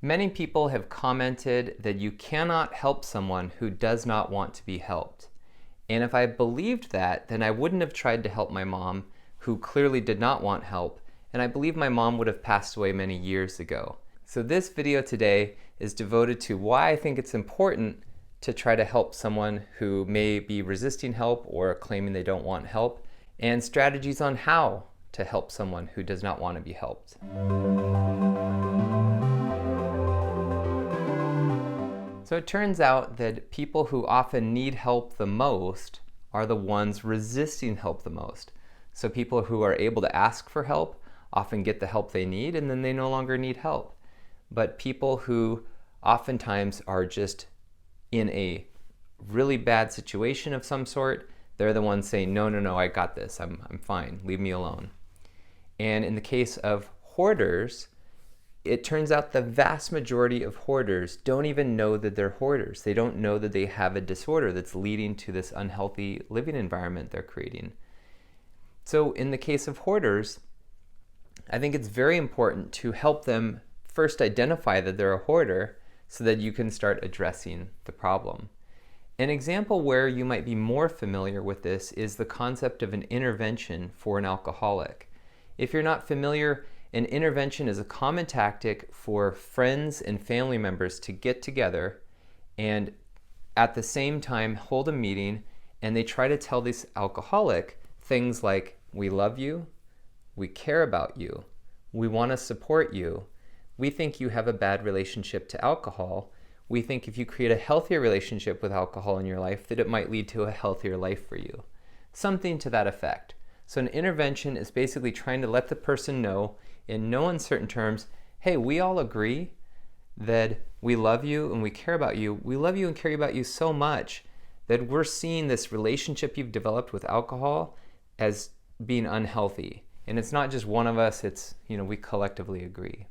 Many people have commented that you cannot help someone who does not want to be helped. And if I believed that, then I wouldn't have tried to help my mom, who clearly did not want help, and I believe my mom would have passed away many years ago. So this video today is devoted to why I think it's important to try to help someone who may be resisting help or claiming they don't want help, and strategies on how to help someone who does not want to be helped. So it turns out that people who often need help the most are the ones resisting help the most. So people who are able to ask for help often get the help they need, and then they no longer need help. But people who oftentimes are just in a really bad situation of some sort, they're the ones saying, no, I got this, I'm fine, leave me alone. And in the case of hoarders, it turns out the vast majority of hoarders don't even know that they're hoarders. They don't know that they have a disorder that's leading to this unhealthy living environment they're creating. So in the case of hoarders, I think it's very important to help them first identify that they're a hoarder so that you can start addressing the problem. An example where you might be more familiar with this is the concept of an intervention for an alcoholic. If you're not familiar, an intervention is a common tactic for friends and family members to get together and at the same time hold a meeting, and they try to tell this alcoholic things like, we love you, we care about you, we want to support you, we think you have a bad relationship to alcohol, we think if you create a healthier relationship with alcohol in your life that it might lead to a healthier life for you. Something to that effect. So an intervention is basically trying to let the person know in no uncertain terms, hey, we all agree that we love you and we care about you. We love you and care about you so much that we're seeing this relationship you've developed with alcohol as being unhealthy. And it's not just one of us, it's, we collectively agree.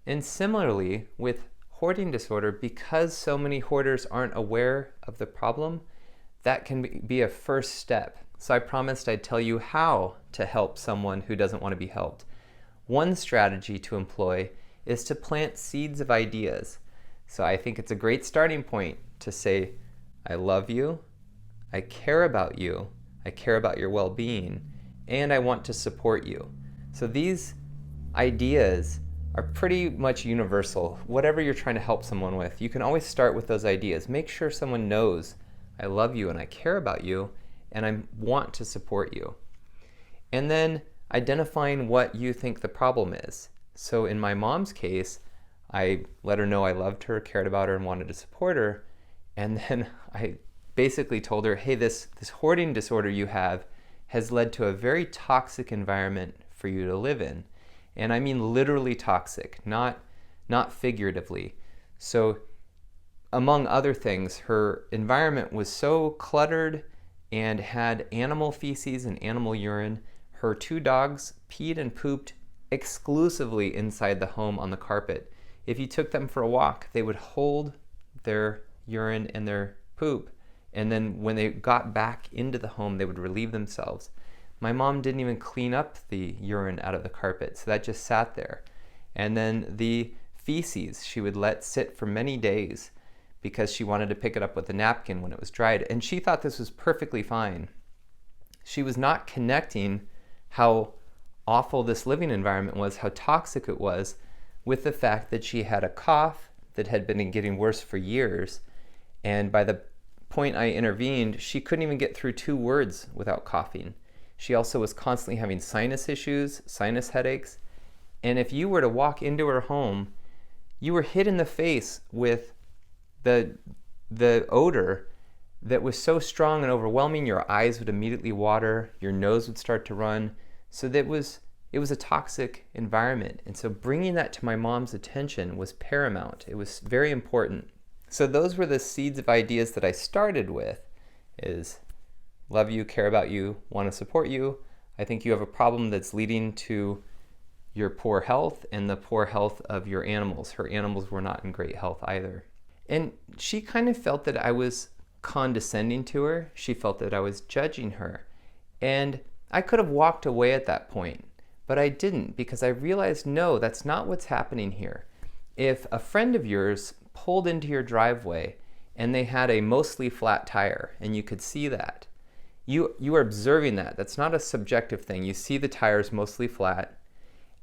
And similarly, with hoarding disorder, because so many hoarders aren't aware of the problem, that can be a first step. So I promised I'd tell you how to help someone who doesn't want to be helped. One strategy to employ is to plant seeds of ideas. So I think it's a great starting point to say, I love you, I care about you, I care about your well-being, and I want to support you. So these ideas are pretty much universal. Whatever you're trying to help someone with, you can always start with those ideas. Make sure someone knows, I love you and I care about you, and I want to support you. And then identifying what you think the problem is. So in my mom's case, I let her know I loved her, cared about her, and wanted to support her. And then I basically told her, hey, this hoarding disorder you have has led to a very toxic environment for you to live in. And I mean literally toxic, not figuratively. So among other things, her environment was so cluttered and had animal feces and animal urine. Her 2 dogs peed and pooped exclusively inside the home on the carpet. If you took them for a walk, they would hold their urine and their poop, and then when they got back into the home, they would relieve themselves. My mom didn't even clean up the urine out of the carpet, so that just sat there. And then the feces she would let sit for many days because she wanted to pick it up with a napkin when it was dried, and she thought this was perfectly fine. She was not connecting how awful this living environment was, how toxic it was, with the fact that she had a cough that had been getting worse for years, and by the point I intervened, she couldn't even get through 2 words without coughing. She also was constantly having sinus issues, sinus headaches, and if you were to walk into her home, you were hit in the face with the odor that was so strong and overwhelming, your eyes would immediately water, your nose would start to run. So it was a toxic environment. And so bringing that to my mom's attention was paramount. It was very important. So those were the seeds of ideas that I started with, is love you, care about you, want to support you. I think you have a problem that's leading to your poor health and the poor health of your animals. Her animals were not in great health either. And she kind of felt that I was condescending to her. She felt that I was judging her. And I could have walked away at that point, but I didn't, because I realized, no, that's not what's happening here. If a friend of yours pulled into your driveway and they had a mostly flat tire and you could see that, you are observing that. That's not a subjective thing. You see the tire's mostly flat,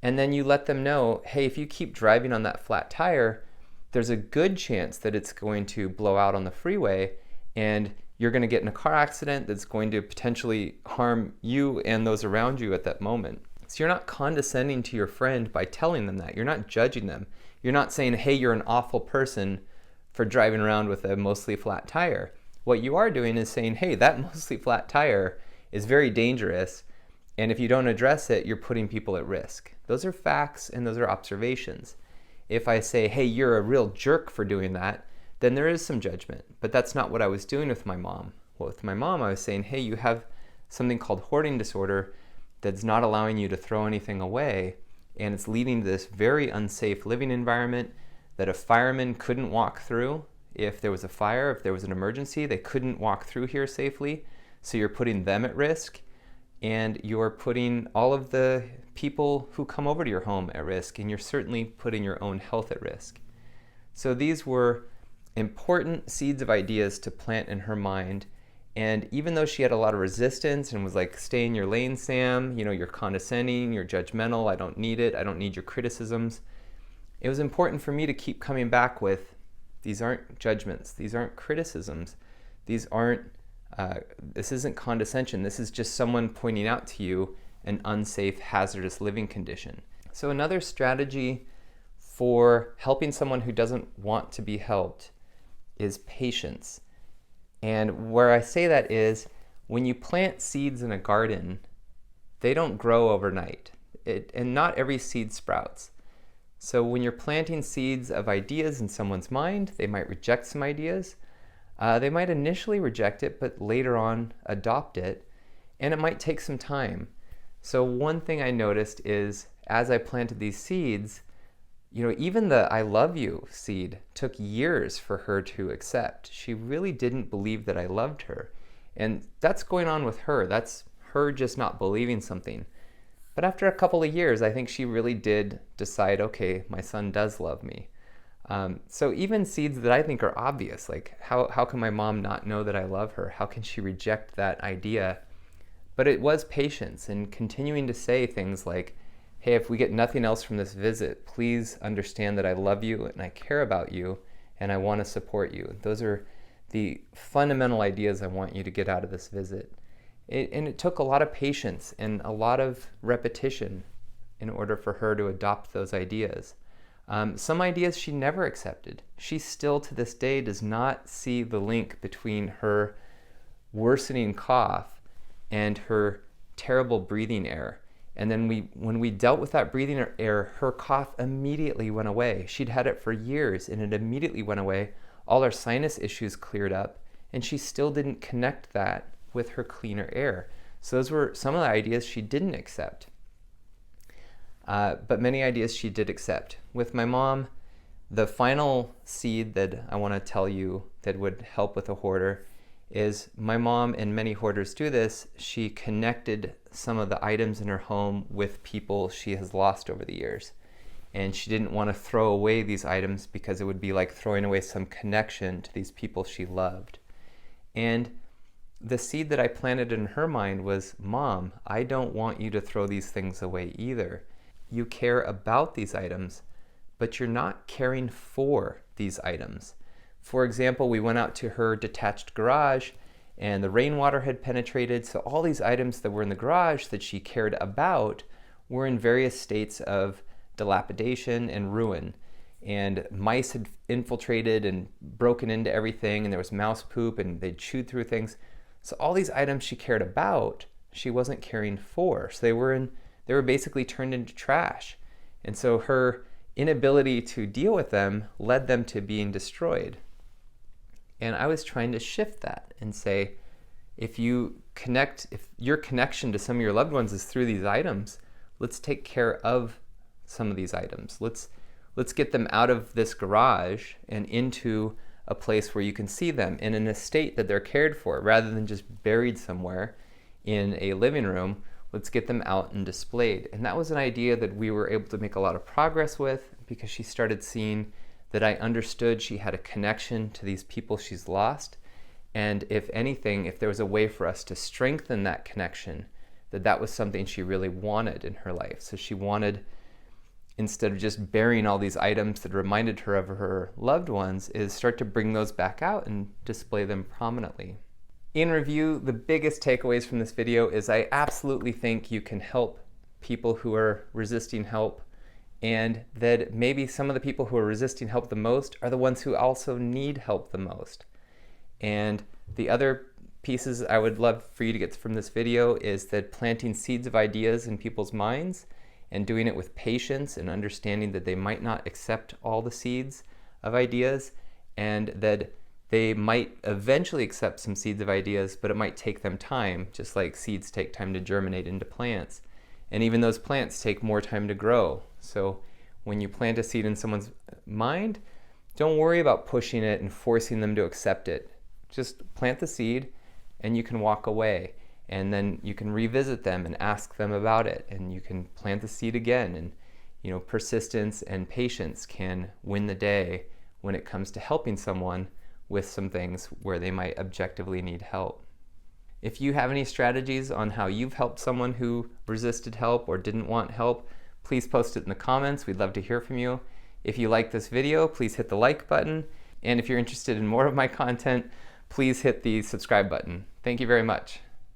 and then you let them know, hey, if you keep driving on that flat tire, there's a good chance that it's going to blow out on the freeway and you're going to get in a car accident that's going to potentially harm you and those around you at that moment. So you're not condescending to your friend by telling them that. You're not judging them. You're not saying, hey, you're an awful person for driving around with a mostly flat tire. What you are doing is saying, hey, that mostly flat tire is very dangerous, and if you don't address it, you're putting people at risk. Those are facts and those are observations. If I say, hey, you're a real jerk for doing that, then there is some judgment. But that's not what I was doing with my mom. Well, with my mom, I was saying, hey, you have something called hoarding disorder that's not allowing you to throw anything away, and it's leading to this very unsafe living environment that a fireman couldn't walk through. If there was a fire, if there was an emergency, they couldn't walk through here safely. So you're putting them at risk, and you're putting all of the people who come over to your home at risk, and you're certainly putting your own health at risk. So these were important seeds of ideas to plant in her mind. And even though she had a lot of resistance and was like, stay in your lane, Sam, you're condescending, you're judgmental, I don't need it, I don't need your criticisms, it was important for me to keep coming back with, these aren't judgments, these aren't criticisms, this isn't condescension, this is just someone pointing out to you an unsafe, hazardous living condition. So another strategy for helping someone who doesn't want to be helped is patience. And where I say that is, when you plant seeds in a garden, they don't grow overnight. And not every seed sprouts. So when you're planting seeds of ideas in someone's mind, they might reject some ideas. They might initially reject it, but later on adopt it. And it might take some time. So one thing I noticed is, as I planted these seeds, even the I love you seed took years for her to accept. She really didn't believe that I loved her. And that's going on with her. That's her just not believing something. But after a couple of years, I think she really did decide, okay, my son does love me. So even seeds that I think are obvious, like how can my mom not know that I love her? How can she reject that idea? But it was patience and continuing to say things like, hey, if we get nothing else from this visit, please understand that I love you and I care about you and I want to support you. Those are the fundamental ideas I want you to get out of this visit. And it took a lot of patience and a lot of repetition in order for her to adopt those ideas. Some ideas she never accepted. She still to this day does not see the link between her worsening cough and her terrible breathing error. And then when we dealt with that breathing error, her cough immediately went away. She'd had it for years and it immediately went away. All her sinus issues cleared up, and she still didn't connect that with her cleaner air. So those were some of the ideas she didn't accept. But many ideas she did accept. With my mom, the final seed that I want to tell you that would help with a hoarder is, my mom, and many hoarders do this, she connected some of the items in her home with people she has lost over the years. And she didn't want to throw away these items because it would be like throwing away some connection to these people she loved. And the seed that I planted in her mind was, Mom, I don't want you to throw these things away either. You care about these items, but you're not caring for these items. For example, we went out to her detached garage and the rainwater had penetrated, so all these items that were in the garage that she cared about were in various states of dilapidation and ruin. And mice had infiltrated and broken into everything, and there was mouse poop and they'd chewed through things. So all these items she cared about, she wasn't caring for. So they were basically turned into trash. And so her inability to deal with them led them to being destroyed. And I was trying to shift that and say, if your connection to some of your loved ones is through these items, let's take care of some of these items. Let's get them out of this garage and into a place where you can see them in an estate that they're cared for, rather than just buried somewhere in a living room. Let's get them out and displayed. And that was an idea that we were able to make a lot of progress with, because she started seeing that I understood she had a connection to these people she's lost. And if anything, if there was a way for us to strengthen that connection, that was something she really wanted in her life. So she wanted, instead of just burying all these items that reminded her of her loved ones, is start to bring those back out and display them prominently. In review, the biggest takeaways from this video is I absolutely think you can help people who are resisting help, and that maybe some of the people who are resisting help the most are the ones who also need help the most. And the other pieces I would love for you to get from this video is that planting seeds of ideas in people's minds and doing it with patience and understanding that they might not accept all the seeds of ideas, and that they might eventually accept some seeds of ideas, but it might take them time, just like seeds take time to germinate into plants. And even those plants take more time to grow. So when you plant a seed in someone's mind, don't worry about pushing it and forcing them to accept it. Just plant the seed and you can walk away, and then you can revisit them and ask them about it, and you can plant the seed again. And persistence and patience can win the day when it comes to helping someone with some things where they might objectively need help. If you have any strategies on how you've helped someone who resisted help or didn't want help, please post it in the comments. We'd love to hear from you. If you like this video, please hit the like button. And if you're interested in more of my content, please hit the subscribe button. Thank you very much.